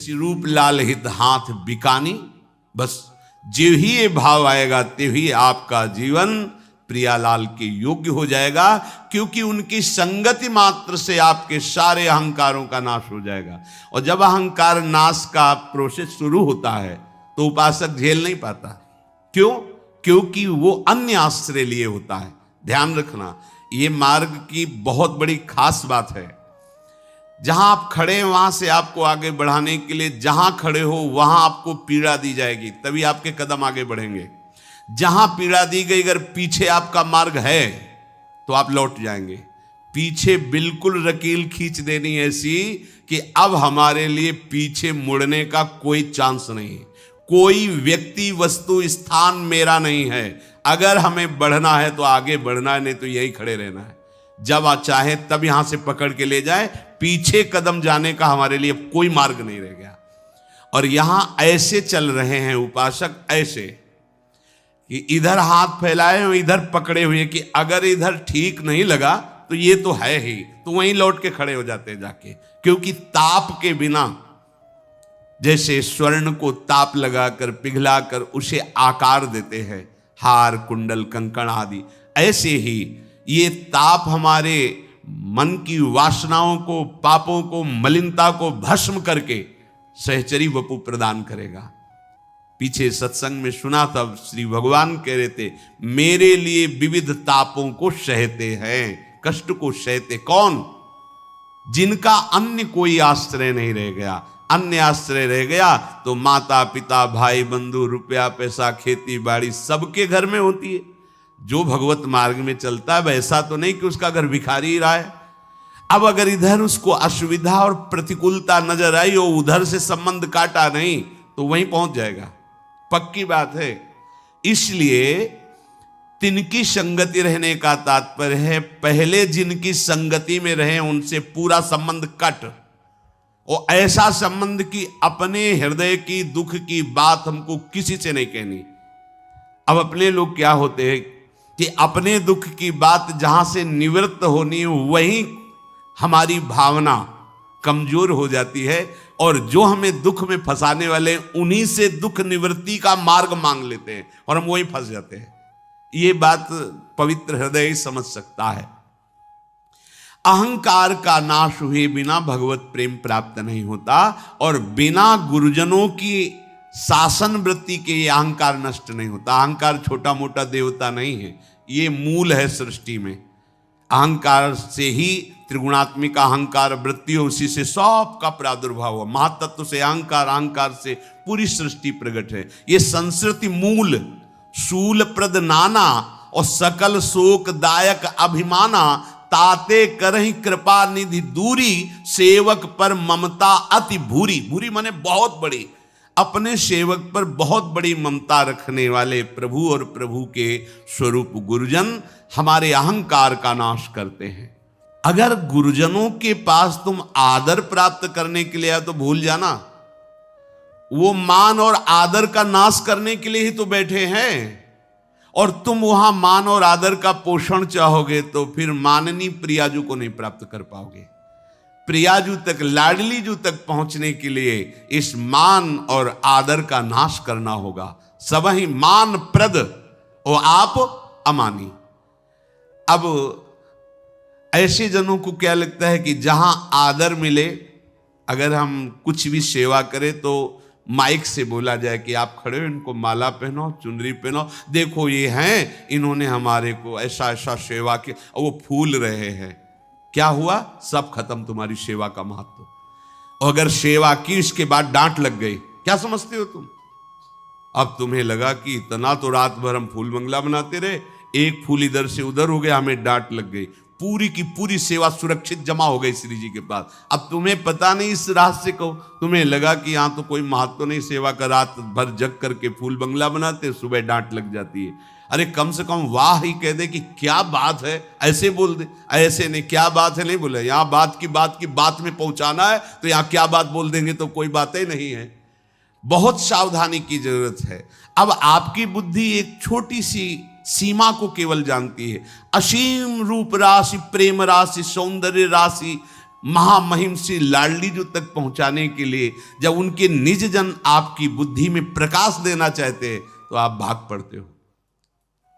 रूप लाल हित हाथ बिकानी। बस जो ही ये भाव आएगा ते ही आपका जीवन प्रियालाल के योग्य हो जाएगा, क्योंकि उनकी संगति मात्र से आपके सारे अहंकारों का नाश हो जाएगा। और जब अहंकार नाश का प्रोसेस शुरू होता है तो उपासक झेल नहीं पाता। क्यों? क्योंकि वो अन्य आश्रय लिए होता है। ध्यान रखना, ये मार्ग की बहुत बड़ी खास बात है। जहां आप खड़े हैं वहां से आपको आगे बढ़ाने के लिए, जहां खड़े हो वहां आपको पीड़ा दी जाएगी, तभी आपके कदम आगे बढ़ेंगे। जहां पीड़ा दी गई, अगर पीछे आपका मार्ग है तो आप लौट जाएंगे। पीछे बिल्कुल रकील खींच देनी ऐसी कि अब हमारे लिए पीछे मुड़ने का कोई चांस नहीं है। कोई व्यक्ति वस्तु स्थान मेरा नहीं है। अगर हमें बढ़ना है तो आगे बढ़ना है, नहीं तो यही खड़े रहना है। जब आप चाहे तब यहां से पकड़ के ले जाए, पीछे कदम जाने का हमारे लिए कोई मार्ग नहीं रह गया। और यहां ऐसे चल रहे हैं उपासक, ऐसे कि इधर हाथ फैलाए और इधर पकड़े हुए कि अगर इधर ठीक नहीं लगा तो ये तो है ही, तो वहीं लौट के खड़े हो जाते हैं जाके। क्योंकि ताप के बिना, जैसे स्वर्ण को ताप लगाकर पिघलाकर उसे आकार देते हैं, हार कुंडल कंकण आदि, ऐसे ही ये ताप हमारे मन की वासनाओं को, पापों को, मलिनता को भस्म करके सहचरी वपु प्रदान करेगा। पीछे सत्संग में सुना तब श्री भगवान कह रहे थे, मेरे लिए विविध तापों को सहते हैं, कष्ट को सहते। कौन? जिनका अन्य कोई आश्रय नहीं रह गया। अन्य आश्रय रह गया तो माता पिता भाई बंधु, रुपया पैसा, खेती बाड़ी सबके घर में होती है। जो भगवत मार्ग में चलता है वैसा तो नहीं कि उसका घर भिखारी रहा है। अब अगर इधर उसको असुविधा और प्रतिकूलता नजर आई और उधर से संबंध काटा नहीं तो वहीं पहुंच जाएगा, पक्की बात है। इसलिए तिनकी संगति रहने का तात्पर्य है, पहले जिनकी संगति में रहे उनसे पूरा संबंध कट, और ऐसा संबंध कि अपने हृदय की दुख की बात हमको किसी से नहीं कहनी। अब अपने लोग क्या होते हैं कि अपने दुख की बात जहां से निवृत्त होनी है वहीं हमारी भावना कमजोर हो जाती है, और जो हमें दुख में फंसाने वाले उन्हीं से दुख निवृत्ति का मार्ग मांग लेते हैं और हम वहीं फंस जाते हैं। ये बात पवित्र हृदय ही समझ सकता है। अहंकार का नाश हुए बिना भगवत प्रेम प्राप्त नहीं होता, और बिना गुरुजनों की शासन वृत्ति के ये अहंकार नष्ट नहीं होता। अहंकार छोटा मोटा देवता नहीं है, ये मूल है सृष्टि में। अहंकार से ही त्रिगुणात्मिक अहंकार वृत्ति हो, उसी से सब का प्रादुर्भाव हुआ। महातत्व से अहंकार, अहंकार से पूरी सृष्टि प्रकट है। ये संस्कृति मूल शूल प्रद नाना और सकल शोक दायक अभिमाना, ताते करहि कृपा निधि दूरी, सेवक पर ममता अति भूरी। भूरी माने बहुत बड़ी, अपने सेवक पर बहुत बड़ी ममता रखने वाले प्रभु और प्रभु के स्वरूप गुरुजन हमारे अहंकार का नाश करते हैं। अगर गुरुजनों के पास तुम आदर प्राप्त करने के लिए आए तो भूल जाना, वो मान और आदर का नाश करने के लिए ही तो बैठे हैं। और तुम वहां मान और आदर का पोषण चाहोगे तो फिर माननी प्रियाजू को नहीं प्राप्त कर पाओगे। प्रियाजू तक, लाडलीजू तक पहुंचने के लिए इस मान और आदर का नाश करना होगा। सब ही मान प्रद और आप अमानी। अब ऐसे जनों को क्या लगता है कि जहां आदर मिले, अगर हम कुछ भी सेवा करें तो माइक से बोला जाए कि आप खड़े हो, इनको माला पहनो, चुनरी पहनो, देखो ये हैं, इन्होंने हमारे को ऐसा ऐसा सेवा किया, और वो फूल रहे हैं। क्या हुआ? सब खत्म तुम्हारी सेवा का महत्व। अगर सेवा की इसके बाद डांट लग गई, क्या समझते हो तुम? अब तुम्हें लगा कि इतना तो रात भर हम फूल बंगला बनाते रहे, एक फूल इधर से उधर हो गया, हमें डांट लग गई। पूरी की पूरी सेवा सुरक्षित जमा हो गई श्री जी के पास। अब तुम्हें पता नहीं इस रहस्य को, तुम्हें लगा कि यहाँ तो कोई महत्व नहीं, सेवा का रात भर जग करके फूल बंगला बनाते, सुबह डांट लग जाती है। अरे कम से कम वाह ही कह दे कि क्या बात है, ऐसे बोल दे। ऐसे नहीं, क्या बात है नहीं बोले। यहाँ बात की बात में पहुंचाना है तो यहाँ क्या बात बोल देंगे तो कोई बात ही नहीं है। बहुत सावधानी की जरूरत है। अब आपकी बुद्धि एक छोटी सी सीमा को केवल जानती है। असीम रूप राशि, प्रेम राशि, सौंदर्य राशि, महामहिम श्री लाडली जी तक पहुंचाने के लिए जब उनके निज जन आपकी बुद्धि में प्रकाश देना चाहते हैं तो आप भाग पड़ते हो।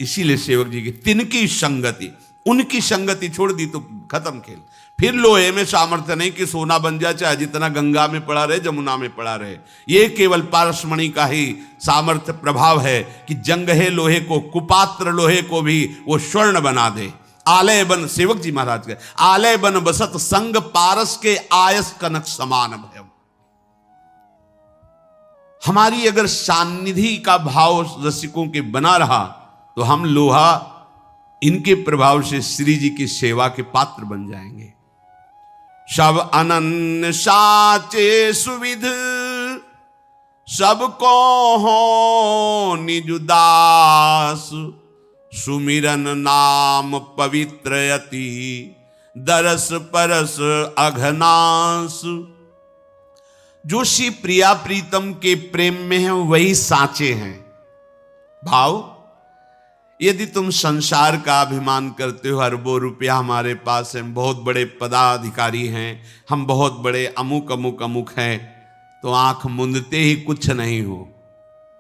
इसीलिए सेवक जी की तिनकी संगति, उनकी संगति छोड़ दी तो खत्म खेल। फिर लोहे में सामर्थ्य नहीं कि सोना बन जाए, चाहे जितना गंगा में पड़ा रहे, जमुना में पड़ा रहे। ये केवल पारसमणि का ही सामर्थ्य प्रभाव है कि जंगहे लोहे को, कुपात्र लोहे को भी वो स्वर्ण बना दे। आलय बन, सेवक जी महाराज के आलय बन बसत संग पारस के आयस कनक समान भयम। हमारी अगर सान्निधि का भाव रसिकों के बना रहा तो हम लोहा इनके प्रभाव से श्री जी की सेवा के पात्र बन जाएंगे। सब अनन्य साचे सुविध, सबको हो निज दास। सुमिरन नाम पवित्र यति, दरस परस अघनास। जो श्री प्रिया प्रीतम के प्रेम में है वही साचे हैं। भाव, यदि तुम संसार का अभिमान करते हो, अरबों रुपया हमारे पास है, बहुत बड़े पदाधिकारी हैं, हम बहुत बड़े अमुक अमुक अमुक हैं, तो आंख मूंदते ही कुछ नहीं हो,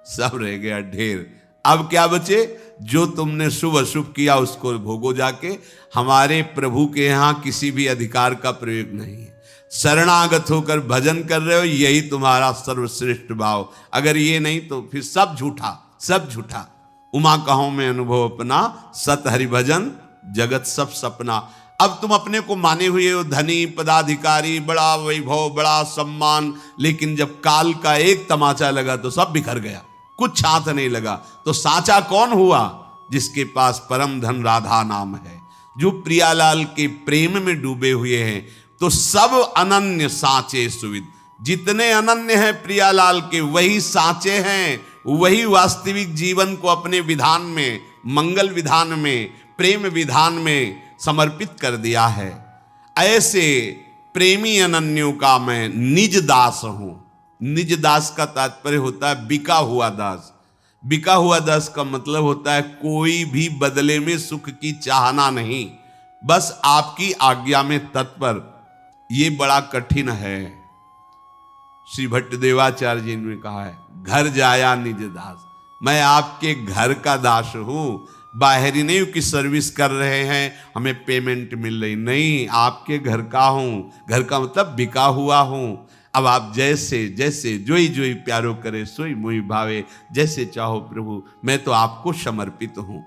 सब रह गया ढेर। अब क्या बचे? जो तुमने शुभ अशुभ किया उसको भोगो जाके। हमारे प्रभु के यहाँ किसी भी अधिकार का प्रयोग नहीं है। शरणागत होकर भजन कर रहे हो, यही तुम्हारा सर्वश्रेष्ठ भाव। अगर ये नहीं तो फिर सब झूठा, सब झूठा। उमा कहो में अनुभव अपना, सत हरि भजन जगत सब सपना। अब तुम अपने को माने हुए हो धनी, पदाधिकारी, बड़ा वैभव, बड़ा सम्मान, लेकिन जब काल का एक तमाचा लगा तो सब बिखर गया, कुछ हाथ नहीं लगा। तो साचा कौन हुआ? जिसके पास परम धन राधा नाम है, जो प्रियालाल के प्रेम में डूबे हुए हैं। तो सब अनन्य साचे सुविद, जितने अनन्य हैं प्रियालाल के वही साचे हैं, वही वास्तविक जीवन को अपने विधान में, मंगल विधान में, प्रेम विधान में समर्पित कर दिया है। ऐसे प्रेमी अनन्यों का मैं निज दास हूं। निज दास का तात्पर्य होता है बिका हुआ दास। बिका हुआ दास का मतलब होता है कोई भी बदले में सुख की चाहना नहीं, बस आपकी आज्ञा में तत्पर। ये बड़ा कठिन है। श्री भट्ट देवाचार्य जी ने कहा है, घर जाया निज दास। मैं आपके घर का दास हूं, बाहरी नहीं कि सर्विस कर रहे हैं हमें पेमेंट मिल रही, नहीं, आपके घर का हूं। घर का मतलब बिका हुआ हूं। अब आप जैसे जैसे जोई जोई प्यारो करे सोई मोई भावे, जैसे चाहो प्रभु, मैं तो आपको समर्पित हूं।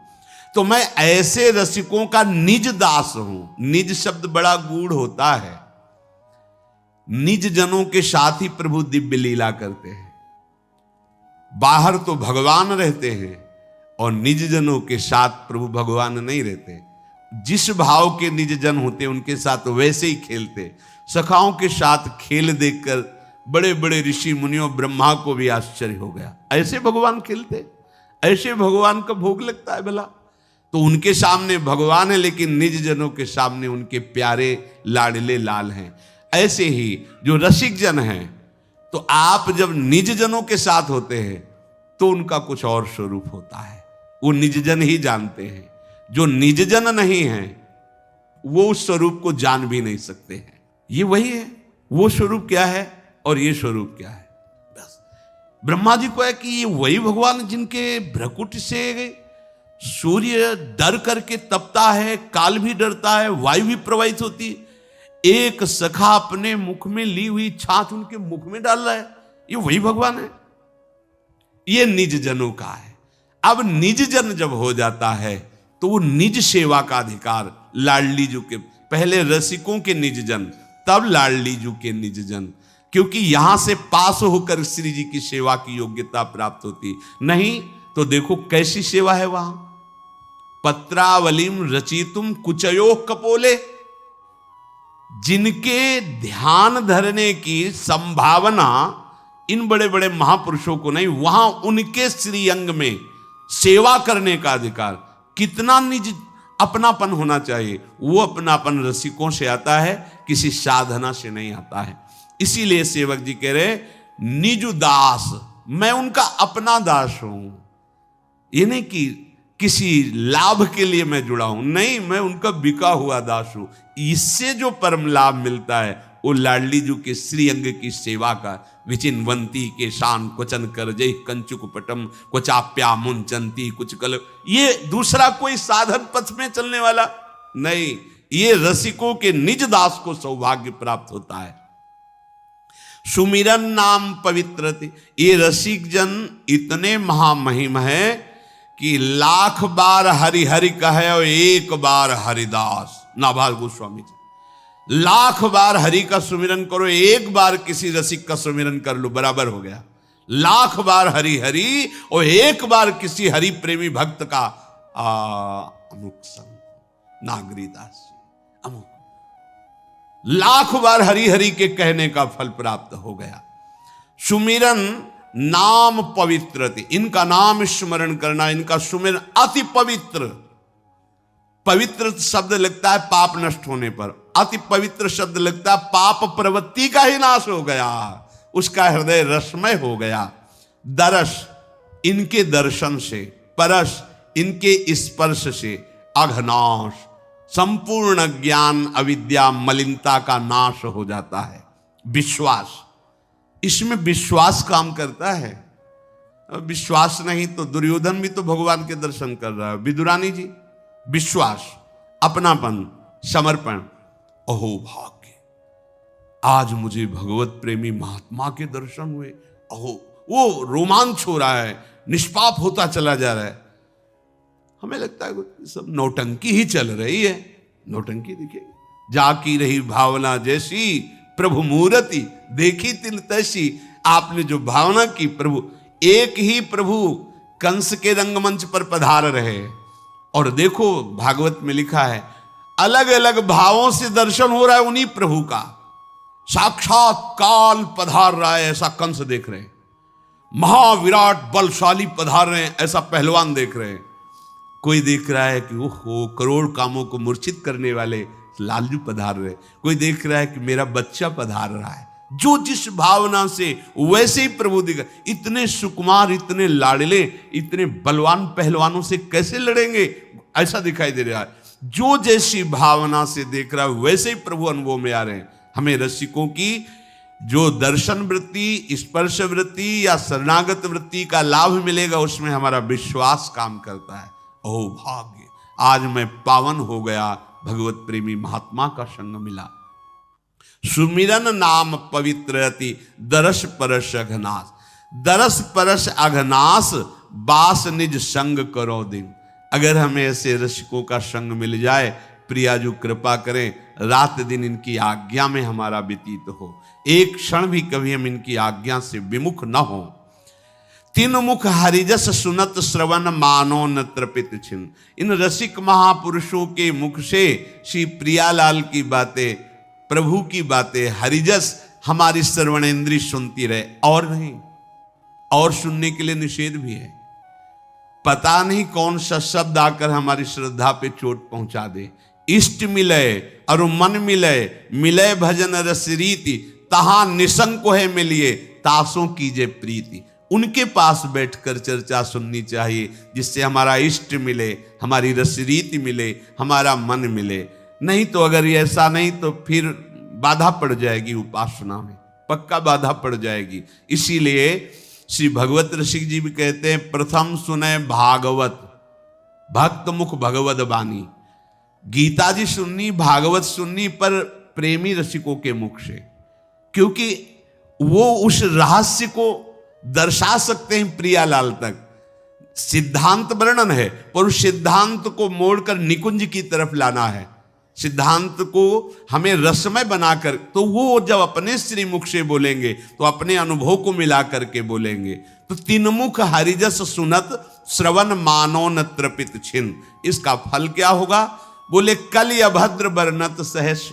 तो मैं ऐसे रसिकों का निज दास हूं। निज शब्द बड़ा गूढ़ होता है। निज जनों के साथ ही प्रभु दिव्य लीला करते हैं। बाहर तो भगवान रहते हैं और निज जनों के साथ प्रभु भगवान नहीं रहते। जिस भाव के निज जन होते उनके साथ वैसे ही खेलते। सखाओं के साथ खेल देखकर बड़े बड़े ऋषि मुनियों, ब्रह्मा को भी आश्चर्य हो गया। ऐसे भगवान खेलते, ऐसे भगवान का भोग लगता है भला? तो उनके सामने भगवान है, लेकिन निज जनों के सामने उनके प्यारे लाडले लाल हैं। ऐसे ही जो रसिक जन हैं, तो आप जब निज जनों के साथ होते हैं तो उनका कुछ और स्वरूप होता है, वो निज जन ही जानते हैं। जो निज जन नहीं है वो उस स्वरूप को जान भी नहीं सकते हैं। ये वही है, वो स्वरूप क्या है और ये स्वरूप क्या है। बस ब्रह्मा जी को है कि ये वही भगवान जिनके भ्रकुट से सूर्य डर करके तपता है, काल भी डरता है, वायु भी प्रवाहित होती है। एक सखा अपने मुख में ली हुई छाछ उनके मुख में डाल रहा है, ये वही भगवान है। ये निज जनों का है। अब निज जन जब हो जाता है तो वो निज सेवा का अधिकार, लाडली जू के, पहले रसिकों के निज जन, तब लाडली जू के निज जन, क्योंकि यहां से पास होकर श्री जी की सेवा की योग्यता प्राप्त होती। नहीं तो देखो कैसी सेवा है वहां। पत्रावलिम रचितुम कुचयो कपोले, जिनके ध्यान धरने की संभावना इन बड़े बड़े महापुरुषों को नहीं, वहां उनके श्रीअंग में सेवा करने का अधिकार। कितना निज अपनापन होना चाहिए। वो अपनापन रसिकों से आता है, किसी साधना से नहीं आता है। इसीलिए सेवक जी कह रहे निज दास, मैं उनका अपना दास हूं। ये नहीं कि किसी लाभ के लिए मैं जुड़ा हूं, नहीं, मैं उनका बिका हुआ दास हूं। इससे जो परम लाभ मिलता है वो लाडली जी के श्रीअंग की सेवा का। विचिन्वंती के शान क्वचन कर जय कंचुक पटम क्वचाप्या मुंचंती कुछ कल। ये दूसरा कोई साधन पथ में चलने वाला नहीं, ये रसिकों के निज दास को सौभाग्य प्राप्त होता है। सुमिरन नाम पवित्र थे। ये रसिक जन इतने महामहिम है कि लाख बार हरि हरि कहे और एक बार हरिदास। नाभाल गोस्वामी जी, लाख बार हरि का सुमिरन करो, एक बार किसी रसिक का सुमिरन कर लो, बराबर हो गया। लाख बार हरि हरि और एक बार किसी हरि प्रेमी भक्त का अमुक संग नागरीदास अमुक, लाख बार हरि हरि के कहने का फल प्राप्त हो गया। सुमिरन नाम पवित्र थे। इनका नाम स्मरण करना, इनका सुमिरन अति पवित्र। पवित्र शब्द लगता है पाप नष्ट होने पर, अति पवित्र शब्द लगता है पाप प्रवृत्ति का ही नाश हो गया, उसका हृदय रसमय हो गया। दरस इनके दर्शन से, परस इनके स्पर्श से, अघनाश संपूर्ण ज्ञान अविद्या मलिनता का नाश हो जाता है। विश्वास, इसमें विश्वास काम करता है। विश्वास नहीं तो दुर्योधन भी तो भगवान के दर्शन कर रहा है। विदुरानी जी, विश्वास, अपनापन, समर्पण, अहो भाग्य, आज मुझे भगवत प्रेमी महात्मा के दर्शन हुए। अहो, वो रोमांच हो रहा है, निष्पाप होता चला जा रहा है। हमें लगता है सब नौटंकी ही चल रही है। नौटंकी दिखेगी, जाकी रही भावना जैसी प्रभु मूर्ति देखी तिल तैसी। आपने जो भावना की प्रभु, एक ही प्रभु कंस के रंगमंच पर पधार रहे, और देखो भागवत में लिखा है अलग अलग भावों से दर्शन हो रहा है उन्हीं प्रभु का। साक्षात काल पधार रहा है ऐसा कंस देख रहे हैं, महाविराट बलशाली पधार रहे हैं ऐसा पहलवान देख रहे हैं। कोई देख रहा है कि ओहो करोड़ कामों को मूर्छित करने वाले लालजू पधार रहे, कोई देख रहा है कि मेरा बच्चा पधार रहा है। जो जिस भावना से वैसे ही प्रभु दिखा। इतने सुकुमार, इतने लाडले, इतने बलवान पहलवानों से कैसे लड़ेंगे, ऐसा दिखाई दे रहा है। जो जैसी भावना से देख रहा है वैसे ही प्रभु अनुभव में आ रहे हैं। हमें रसिकों की जो दर्शन वृत्ति, स्पर्श वृत्ति या शरणागत वृत्ति का लाभ मिलेगा, उसमें हमारा विश्वास काम करता है। ओ भाग्य, आज मैं पावन हो गया, भगवत प्रेमी महात्मा का संग मिला। सुमिरन नाम पवित्र अति दरस परस अघनास। दरस परस अघनास बास निज संग करो दिन। अगर हमें ऐसे रसिकों का संग मिल जाए, प्रियाजू कृपा करें, रात दिन इनकी आज्ञा में हमारा व्यतीत हो, एक क्षण भी कभी हम इनकी आज्ञा से विमुख न हो। तीन मुख हरिजस सुनत श्रवण मानो न तृपित छिन। इन रसिक महापुरुषों के मुख से श्री प्रियालाल की बातें, प्रभु की बातें, हरिजस हमारी श्रवणेंद्री सुनती रहे, और नहीं, और सुनने के लिए निषेध भी है। पता नहीं कौन सा शब्द आकर हमारी श्रद्धा पे चोट पहुंचा दे। इष्ट मिले और मन मिले, मिले भजन रस रीति, तहां निसंको है मिलिए, तासों कीजे प्रीति। उनके पास बैठकर चर्चा सुननी चाहिए, जिससे हमारा इष्ट मिले, हमारी रस रीति मिले, हमारा मन मिले। नहीं तो अगर ये ऐसा नहीं तो फिर बाधा पड़ जाएगी उपासना में, पक्का बाधा पड़ जाएगी। इसीलिए श्री भगवत रसिक जी भी कहते हैं, प्रथम सुने भागवत भक्त मुख भगवत बानी। गीता जी सुननी, भागवत सुननी, पर प्रेमी रसिकों के मुख से, क्योंकि वो उस रहस्य को दर्शा सकते हैं प्रियालाल तक। सिद्धांत वर्णन है, पर उस सिद्धांत को मोड़कर निकुंज की तरफ लाना है, सिद्धांत को हमें रसमय बनाकर। तो वो जब अपने श्रीमुख से बोलेंगे तो अपने अनुभव को मिला करके बोलेंगे। तो तीनमुख हरिजस सुनत श्रवण मानो न तृपित छिन। इसका फल क्या होगा? बोले कलि अभद्र वर्णत सहस।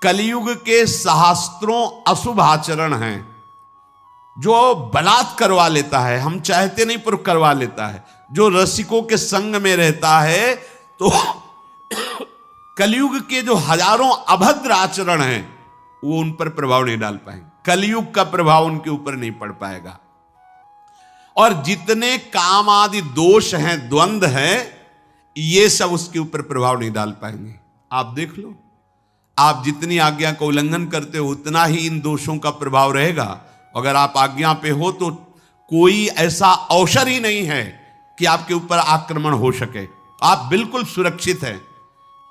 कलयुग के सहस्त्रों अशुभ आचरण हैं जो बलात् करवा लेता है, हम चाहते नहीं पर करवा लेता है। जो रसिकों के संग में रहता है तो कलयुग के जो हजारों अभद्र आचरण हैं वो उन पर प्रभाव नहीं डाल पाएंगे, कलयुग का प्रभाव उनके ऊपर नहीं पड़ पाएगा। और जितने काम आदि दोष हैं, द्वंद्व है, ये सब उसके ऊपर प्रभाव नहीं डाल पाएंगे। आप देख लो, आप जितनी आज्ञा का उल्लंघन करते हो उतना ही इन दोषों का प्रभाव रहेगा। अगर आप आज्ञा पे हो तो कोई ऐसा अवसर ही नहीं है कि आपके ऊपर आक्रमण हो सके। आप बिल्कुल सुरक्षित हैं।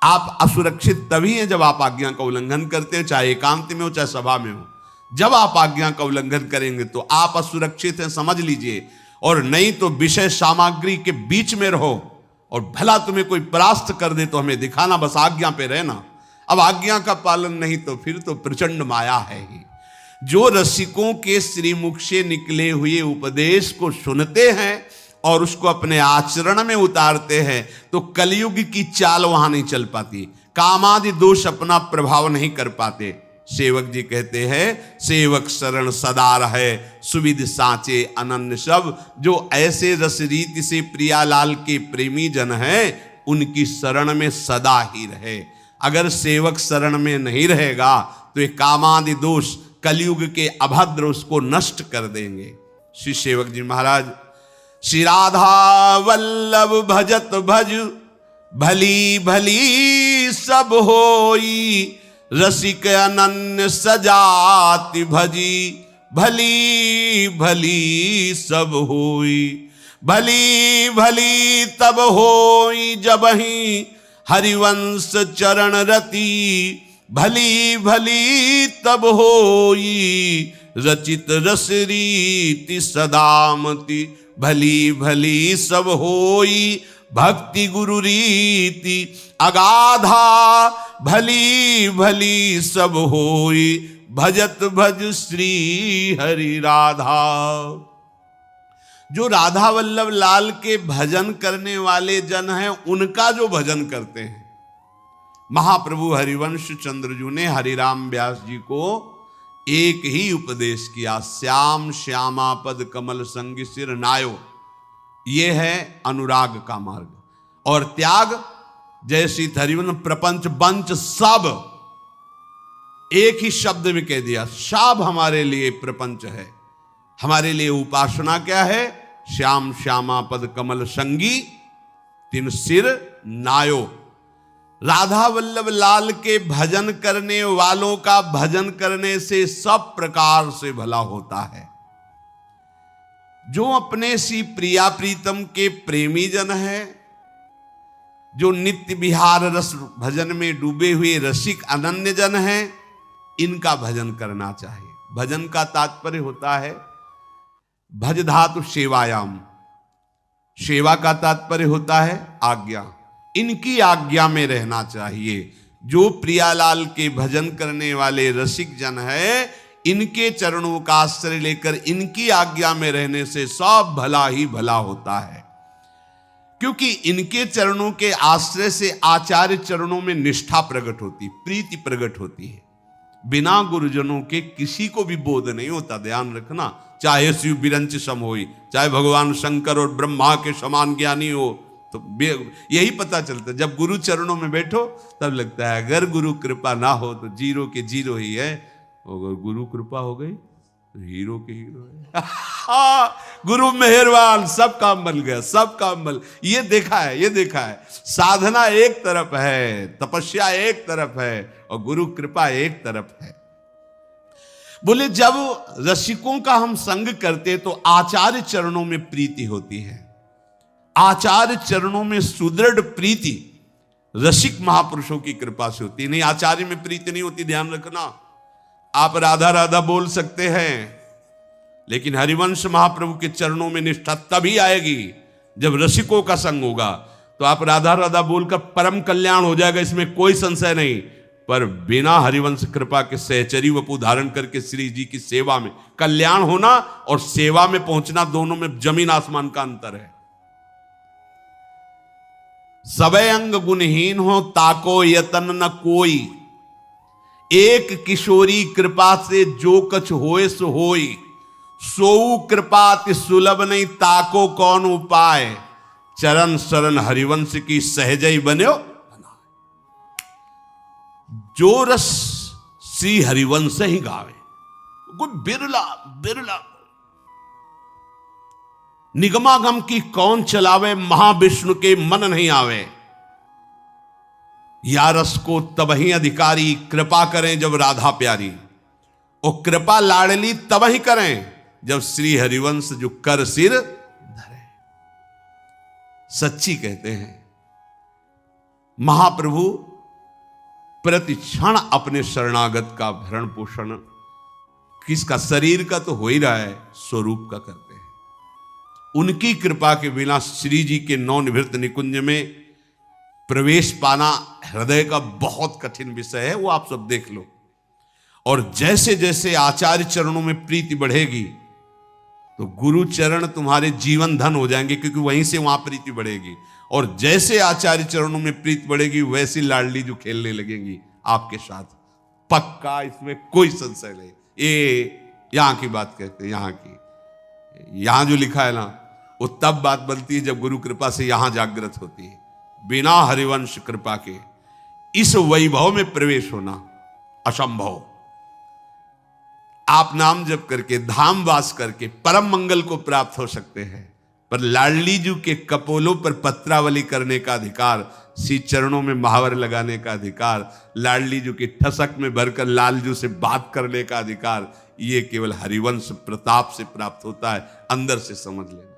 आप असुरक्षित तभी हैं जब आप आज्ञा का उल्लंघन करते हो, चाहे एकांत में हो चाहे सभा में हो। जब आप आज्ञा का उल्लंघन करेंगे तो आप असुरक्षित हैं, समझ लीजिए। और नहीं तो विषय सामग्री के बीच में रहो और भला तुम्हें कोई परास्त कर दे तो हमें दिखाना, बस आज्ञा पे रहना। अब आज्ञा का पालन नहीं तो फिर तो प्रचंड माया है ही। जो रसिकों के श्रीमुख से निकले हुए उपदेश को सुनते हैं और उसको अपने आचरण में उतारते हैं तो कलयुग की चाल वहां नहीं चल पाती, कामादि दोष अपना प्रभाव नहीं कर पाते। सेवक जी कहते हैं, सेवक शरण सदा रहे, सुविध साचे अनन्य सब। जो ऐसे रस रीति से प्रियालाल के प्रेमी जन हैं, उनकी शरण में सदा ही रहे। अगर सेवक शरण में नहीं रहेगा तो ये कामादि दोष कलयुग के अभद्र उसको नष्ट कर देंगे। श्री सेवक जी महाराज, श्री राधा वल्लभ भजत भज, भली भली सब होई, रसिक अनन्य सजाति भजी, भली भली सब होई। भली भली तब होई जबहि हरिवंश चरण रति, भली भली तब होई रचित रस रीति सदामति, भली भली सब होई भक्ति गुरु रीति अगाधा, भली भली सब होई भजत भज श्री हरि राधा। जो राधा वल्लभ लाल के भजन करने वाले जन हैं, उनका जो भजन करते हैं, महाप्रभु हरिवंश चंद्रजू ने हरिराम व्यास जी को एक ही उपदेश किया, श्याम श्यामा पद कमल संग सिर नायो। ये है अनुराग का मार्ग। और त्याग, जैसी हरिवंश प्रपंच बंच सब एक ही शब्द में कह दिया, सब हमारे लिए प्रपंच है। हमारे लिए उपासना क्या है? श्याम श्यामा पद कमल संगी तिन सिर नायो। राधा वल्लभ लाल के भजन करने वालों का भजन करने से सब प्रकार से भला होता है। जो अपने सी प्रिया प्रीतम के प्रेमी जन है, जो नित्य विहार रस भजन में डूबे हुए रसिक अनन्य जन हैं, इनका भजन करना चाहिए। भजन का तात्पर्य होता है भज धातु सेवायाम, सेवा का तात्पर्य होता है आज्ञा। इनकी आज्ञा में रहना चाहिए। जो प्रियालाल के भजन करने वाले रसिक जन है, इनके चरणों का आश्रय लेकर इनकी आज्ञा में रहने से सब भला ही भला होता है। क्योंकि इनके चरणों के आश्रय से आचार्य चरणों में निष्ठा प्रकट होती, प्रीति प्रकट होती है। बिना गुरुजनों के किसी को भी बोध नहीं होता, ध्यान रखना। चाहे शिव बिरंच सम होई, चाहे भगवान शंकर और ब्रह्मा के समान ज्ञानी हो, तो यही पता चलता है। जब गुरु चरणों में बैठो तब लगता है अगर गुरु कृपा ना हो तो जीरो के जीरो ही है, अगर गुरु कृपा हो गई तो हीरो के हीरो है। गुरु मेहरबान, सब काम बन गया, सब काम बन। ये देखा है, ये देखा है। साधना एक तरफ है, तपस्या एक तरफ है और गुरु कृपा एक तरफ है। बोले जब रसिकों का हम संग करते तो आचार्य चरणों में प्रीति होती है। आचार्य चरणों में सुदृढ़ प्रीति रसिक महापुरुषों की कृपा से होती है। नहीं, आचार्य में प्रीति नहीं होती, ध्यान रखना। आप राधा राधा बोल सकते हैं, लेकिन हरिवंश महाप्रभु के चरणों में निष्ठा तभी आएगी जब रसिकों का संग होगा। तो आप राधा राधा बोलकर परम कल्याण हो जाएगा, इसमें कोई संशय नहीं। पर बिना हरिवंश कृपा के सहचरी वपु धारण करके श्री जी की सेवा में कल्याण होना और सेवा में पहुंचना, दोनों में जमीन आसमान का अंतर है। सबे अंग गुणहीन हो ताको यतन न कोई, एक किशोरी कृपा से जो कछ होए सो होई, सोऊ कृपा ति सुलभ नहीं ताको कौन उपाय, चरण शरण हरिवंश की सहजई बन्यो। जो रस श्री हरिवंश ही गावे, कोई बिरला बिरला। निगमागम की कौन चलावे, महाविष्णु के मन नहीं आवे। या रस को तबही अधिकारी, कृपा करें जब राधा प्यारी। और कृपा लाडली तब ही करें जब श्री हरिवंश जो कर सिर धरे। सच्ची कहते हैं महाप्रभु प्रति क्षण अपने शरणागत का भरण पोषण, किसका, शरीर का तो हो ही रहा है, स्वरूप का करते हैं। उनकी कृपा के बिना श्री जी के नवनिभृत निकुंज में प्रवेश पाना हृदय का बहुत कठिन विषय है, वो आप सब देख लो। और जैसे जैसे आचार्य चरणों में प्रीति बढ़ेगी तो गुरु चरण तुम्हारे जीवन धन हो जाएंगे, क्योंकि वहीं से वहां प्रीति बढ़ेगी। और जैसे आचार्य चरणों में प्रीति बढ़ेगी वैसी लाडली जो खेलने लगेंगी आपके साथ, पक्का, इसमें कोई संशय नहीं। ये यहां की बात कहते हैं, यहां जो लिखा है ना, वो तब बात बनती है जब गुरु कृपा से यहां जागृत होती है। बिना हरिवंश कृपा के इस वैभव में प्रवेश होना असंभव। आप नाम जप करके, धाम वास करके परम मंगल को प्राप्त हो सकते हैं, पर लाडली जू के कपोलों पर पत्रावली करने का अधिकार, श्री चरणों में महावर लगाने का अधिकार, लाडली जू के ठसक में भरकर लालजू से बात करने का अधिकार, ये केवल हरिवंश प्रताप से प्राप्त होता है। अंदर से समझ लेना।